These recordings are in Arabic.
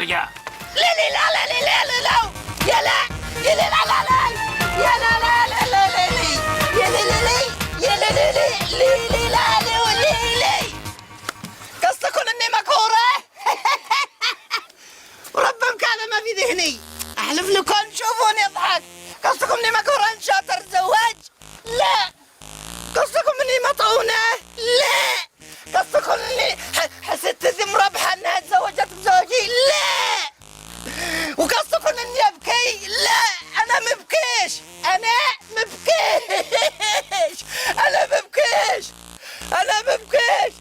ارجع. لا لا لا لا لا لا لا يا لا يا لا لا لا لا يا لا لا لا لا لا يا لا لا لا يا لا لا لا لا لا لا لا لا قصدكم اني مكورة؟ ورب الكعبة ما في ذهني، احلف لكم تشوفوني اضحك. قصدكم اني مكورة ان شاطر اتزوج؟ لا. قصدكم اني مطعونة؟ لا. قصدكم اني حسيت ذي مربحة انها تزوجت بزوجي؟ لا. وقصدكم اني ابكي؟ لا، انا مبكيش، انا مبكيش، انا مبكيش، انا مبكيش.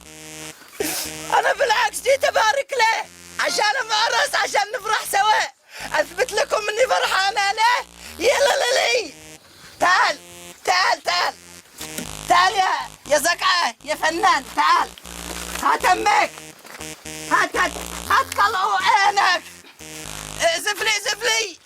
انا بالعكس جيت ابارك له عشان امارس، عشان نفرح سوا، اثبت لكم اني فرحان انا. يلا للي تعال تعال تعال تعال يا زكعة يا فنان، تعال هات امك، هات طلعوا عينك. زفلي زفلي